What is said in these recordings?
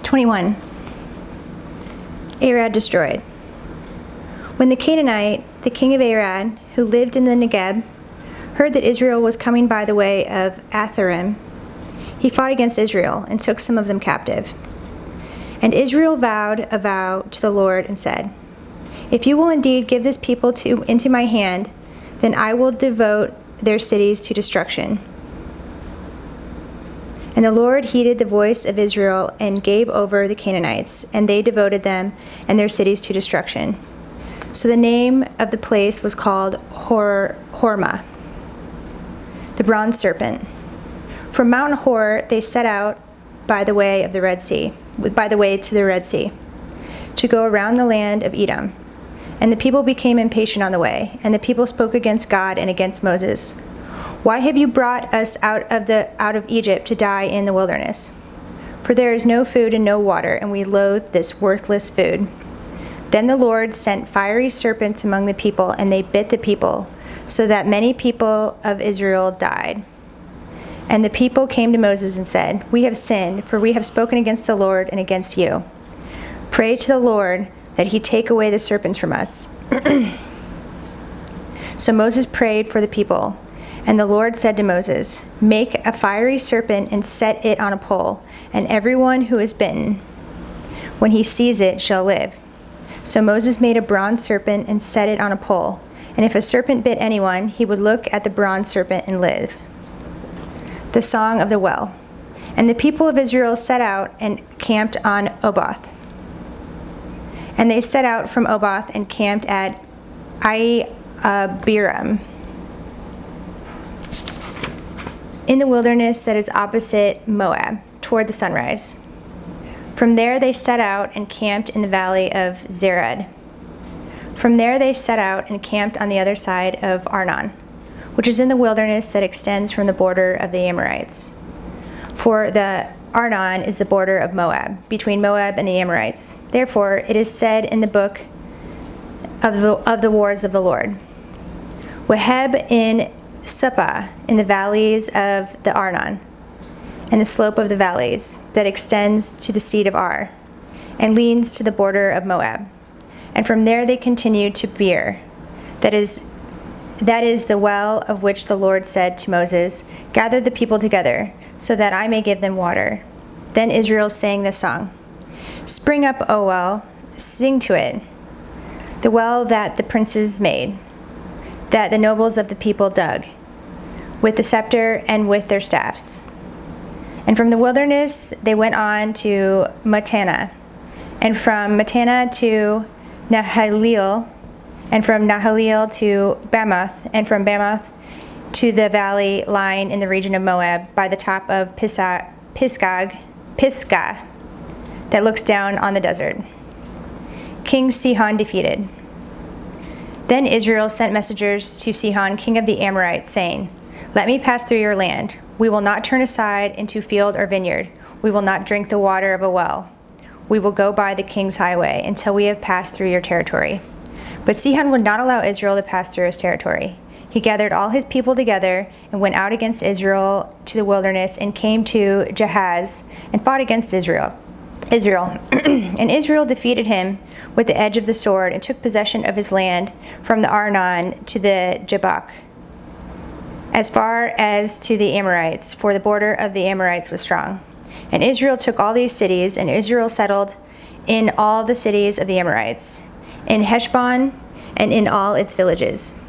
21. Arad destroyed. When the Canaanite, the king of Arad, who lived in the Negeb, heard that Israel was coming by the way of Atharim, he fought against Israel and took some of them captive. And Israel vowed a vow to the Lord and said, "If you will indeed give this people into my hand, then I will devote their cities to destruction." And the Lord heeded the voice of Israel and gave over the Canaanites, and they devoted them and their cities to destruction. So the name of the place was called Hormah, the bronze serpent. From Mount Hor they set out by the way to the Red Sea, to go around the land of Edom. And the people became impatient on the way, and the people spoke against God and against Moses. "Why have you brought us out of Egypt to die in the wilderness? For there is no food and no water, and we loathe this worthless food." Then the Lord sent fiery serpents among the people, and they bit the people, so that many people of Israel died. And the people came to Moses and said, "We have sinned, for we have spoken against the Lord and against you. Pray to the Lord that he take away the serpents from us." So Moses prayed for the people, and the Lord said to Moses, "Make a fiery serpent and set it on a pole, and everyone who is bitten, when he sees it, shall live." So Moses made a bronze serpent and set it on a pole, and if a serpent bit anyone, he would look at the bronze serpent and live. The Song of the Well. And the people of Israel set out and camped on Oboth. And they set out from Oboth and camped at Abiram, in the wilderness that is opposite Moab, toward the sunrise. From there they set out and camped in the valley of Zerad. From there they set out and camped on the other side of Arnon, which is in the wilderness that extends from the border of the Amorites. For the Arnon is the border of Moab, between Moab and the Amorites. Therefore it is said in the book of the wars of the Lord, "Waheb in Suppah, in the valleys of the Arnon, and the slope of the valleys that extends to the seat of Ar, and leans to the border of Moab. And from there they continued to Beer, that is the well of which the Lord said to Moses, 'Gather the people together, so that I may give them water.' Then Israel sang this song, 'Spring up, O well, sing to it, the well that the princes made, that the nobles of the people dug, with the scepter and with their staffs.' And from the wilderness they went on to Mattanah, and from Mattanah to Nahaleel, and from Nahaleel to Bamoth, and from Bamoth to the valley lying in the region of Moab by the top of Pisgah, that looks down on the desert. King Sihon defeated. Then Israel sent messengers to Sihon, king of the Amorites, saying, 'Let me pass through your land. We will not turn aside into field or vineyard. We will not drink the water of a well. We will go by the king's highway until we have passed through your territory.' But Sihon would not allow Israel to pass through his territory. He gathered all his people together and went out against Israel to the wilderness and came to Jahaz and fought against Israel. And Israel defeated him with the edge of the sword and took possession of his land from the Arnon to the Jabbok, as far as to the Amorites, for the border of the Amorites was strong. And Israel took all these cities, and Israel settled in all the cities of the Amorites, in Heshbon and in all its villages.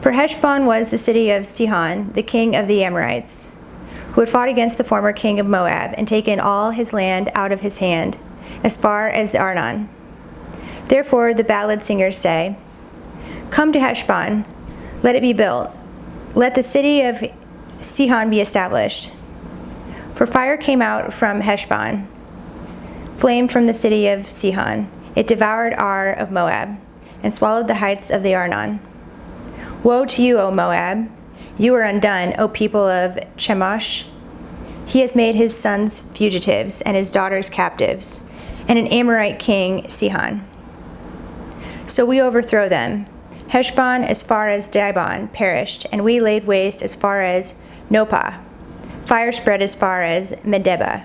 For Heshbon was the city of Sihon, the king of the Amorites, who had fought against the former king of Moab and taken all his land out of his hand, as far as the Arnon. Therefore the ballad singers say, "Come to Heshbon, let it be built. Let the city of Sihon be established. For fire came out from Heshbon, flame from the city of Sihon. It devoured Ar of Moab, and swallowed the heights of the Arnon. Woe to you, O Moab! You are undone, O people of Chemosh. He has made his sons fugitives and his daughters captives, and an Amorite king, Sihon. So we overthrow them. Heshbon as far as Dibon perished, and we laid waste as far as Nopah. Fire spread as far as Medeba.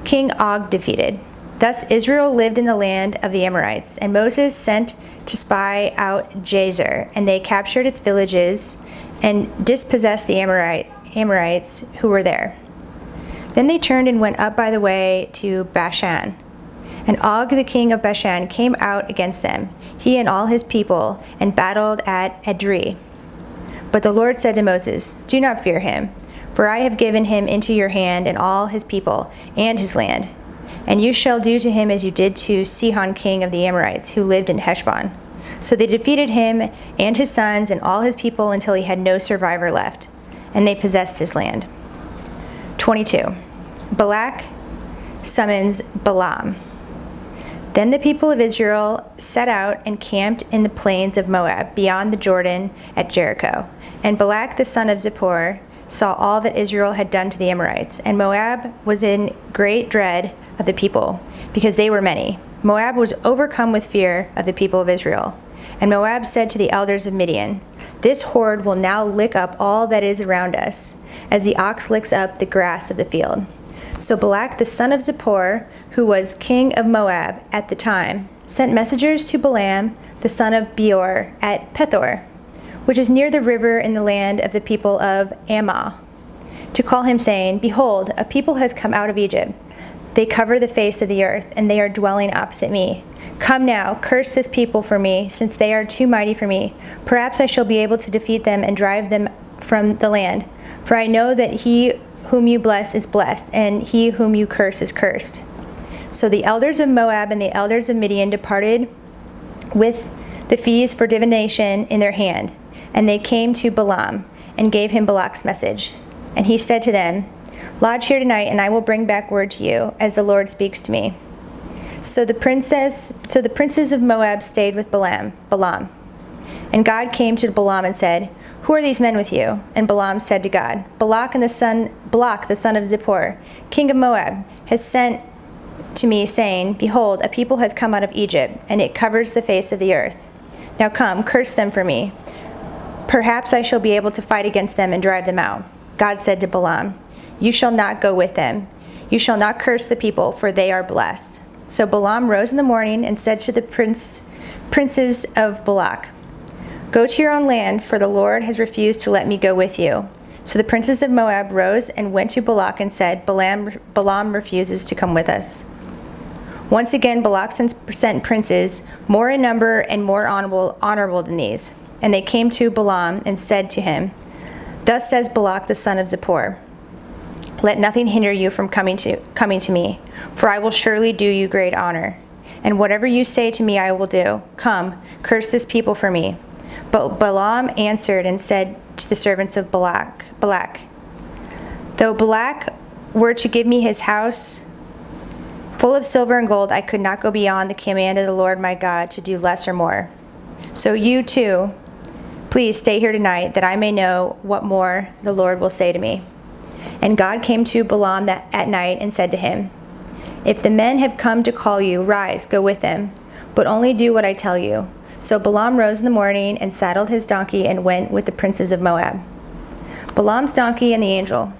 King Og defeated. Thus Israel lived in the land of the Amorites, and Moses sent to spy out Jazer, and they captured its villages and dispossessed the Amorites who were there. Then they turned and went up by the way to Bashan. And Og the king of Bashan came out against them, he and all his people, and battled at Edrei. But the Lord said to Moses, "Do not fear him, for I have given him into your hand and all his people and his land. And you shall do to him as you did to Sihon king of the Amorites, who lived in Heshbon." So they defeated him and his sons and all his people until he had no survivor left, and they possessed his land. 22. Balak summons Balaam. Then the people of Israel set out and camped in the plains of Moab, beyond the Jordan at Jericho. And Balak the son of Zippor saw all that Israel had done to the Amorites, and Moab was in great dread of the people, because they were many. Moab was overcome with fear of the people of Israel. And Moab said to the elders of Midian, "This horde will now lick up all that is around us, as the ox licks up the grass of the field." So Balak the son of Zippor, who was king of Moab at the time, sent messengers to Balaam the son of Beor at Pethor, which is near the river in the land of the people of Ammah, to call him, saying, "Behold, a people has come out of Egypt. They cover the face of the earth, and they are dwelling opposite me. Come now, curse this people for me, since they are too mighty for me. Perhaps I shall be able to defeat them and drive them from the land. For I know that he whom you bless is blessed, and he whom you curse is cursed." So the elders of Moab and the elders of Midian departed with the fees for divination in their hand, and they came to Balaam and gave him Balak's message. And he said to them, "Lodge here tonight, and I will bring back word to you, as the Lord speaks to me." So the princes of Moab stayed with Balaam. And God came to Balaam and said, "Who are these men with you?" And Balaam said to God, Balak the son of Zippor, king of Moab, has sent to me, saying, "Behold, a people has come out of Egypt, and it covers the face of the earth. Now come, curse them for me. Perhaps I shall be able to fight against them and drive them out." God said to Balaam, "You shall not go with them. You shall not curse the people, for they are blessed." So Balaam rose in the morning and said to the princes of Balak, "Go to your own land, for the Lord has refused to let me go with you." So the princes of Moab rose and went to Balak and said, Balaam refuses to come with us." Once again Balak sent princes, more in number and more honorable than these. And they came to Balaam and said to him, "Thus says Balak the son of Zippor, let nothing hinder you from coming to me, for I will surely do you great honor. And whatever you say to me I will do. Come, curse this people for me." But Balaam answered and said to the servants of Balak, "Though Balak were to give me his house full of silver and gold, I could not go beyond the command of the Lord my God to do less or more. So you too, please stay here tonight, that I may know what more the Lord will say to me." And God came to Balaam at night and said to him, "If the men have come to call you, rise, go with them, but only do what I tell you." So Balaam rose in the morning and saddled his donkey and went with the princes of Moab. Balaam's donkey and the angel.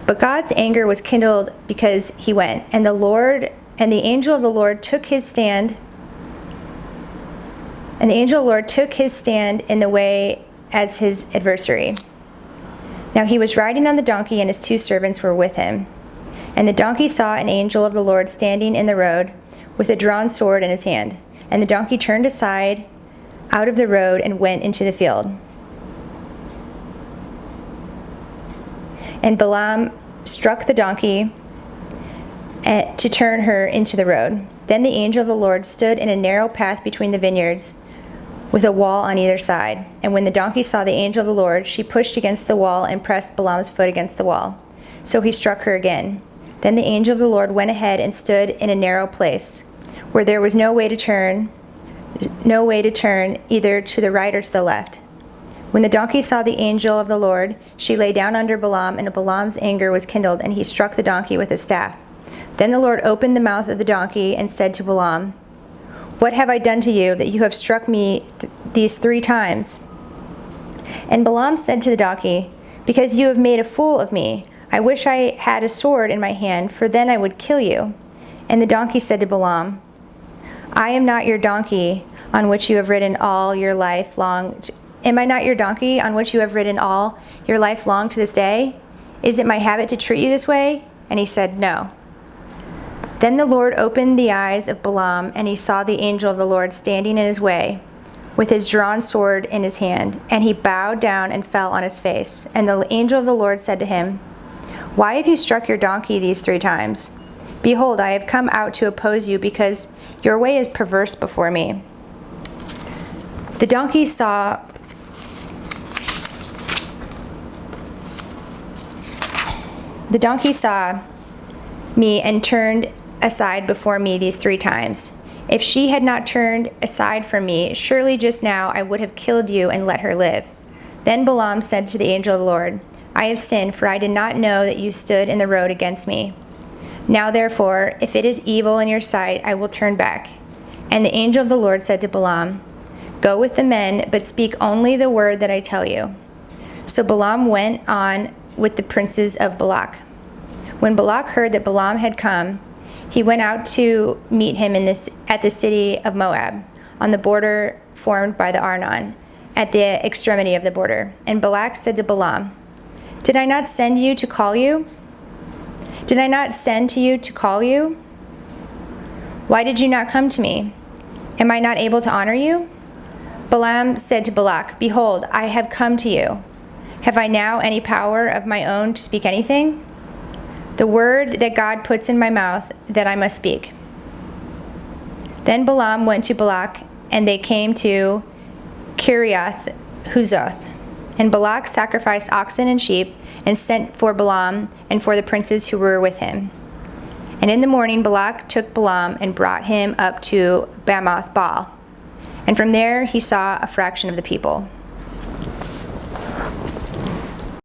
But God's anger was kindled because he went, and the angel of the Lord took his stand. And the angel of the Lord took his stand in the way as his adversary. Now he was riding on the donkey, and his two servants were with him. And the donkey saw an angel of the Lord standing in the road with a drawn sword in his hand. And the donkey turned aside out of the road and went into the field. And Balaam struck the donkey to turn her into the road. Then the angel of the Lord stood in a narrow path between the vineyards, with a wall on either side. And when the donkey saw the angel of the Lord, she pushed against the wall and pressed Balaam's foot against the wall. So he struck her again. Then the angel of the Lord went ahead and stood in a narrow place, where there was no way to turn either to the right or to the left. When the donkey saw the angel of the Lord, she lay down under Balaam, and Balaam's anger was kindled, and he struck the donkey with his staff. Then the Lord opened the mouth of the donkey and said to Balaam, "What have I done to you, that you have struck me these 3 times?" And Balaam said to the donkey, "Because you have made a fool of me, I wish I had a sword in my hand, for then I would kill you." And the donkey said to Balaam, "I am not your donkey on which you have ridden all your life long. Am I not your donkey on which you have ridden all your life long to this day? Is it my habit to treat you this way?" And he said, "No." Then the Lord opened the eyes of Balaam, and he saw the angel of the Lord standing in his way, with his drawn sword in his hand. And he bowed down and fell on his face. And the angel of the Lord said to him, "Why have you struck your donkey these 3 times? Behold, I have come out to oppose you, because your way is perverse before me." The donkey saw me and turned aside before me these 3 times. If she had not turned aside from me, surely just now I would have killed you and let her live. Then Balaam said to the angel of the Lord, "I have sinned, for I did not know that you stood in the road against me. Now therefore, if it is evil in your sight, I will turn back." And the angel of the Lord said to Balaam, "Go with the men, but speak only the word that I tell you." So Balaam went on with the princes of Balak. When Balak heard that Balaam had come, he went out to meet him at the city of Moab, on the border formed by the Arnon, at the extremity of the border. And Balak said to Balaam, "Did I not send you to call you? Did I not send to you to call you? Why did you not come to me? Am I not able to honor you?" Balaam said to Balak, "Behold, I have come to you. Have I now any power of my own to speak anything? The word that God puts in my mouth, that I must speak." Then Balaam went to Balak, and they came to Kiriath Huzoth. And Balak sacrificed oxen and sheep, and sent for Balaam and for the princes who were with him. And in the morning Balak took Balaam and brought him up to Bamoth Baal. And from there he saw a fraction of the people.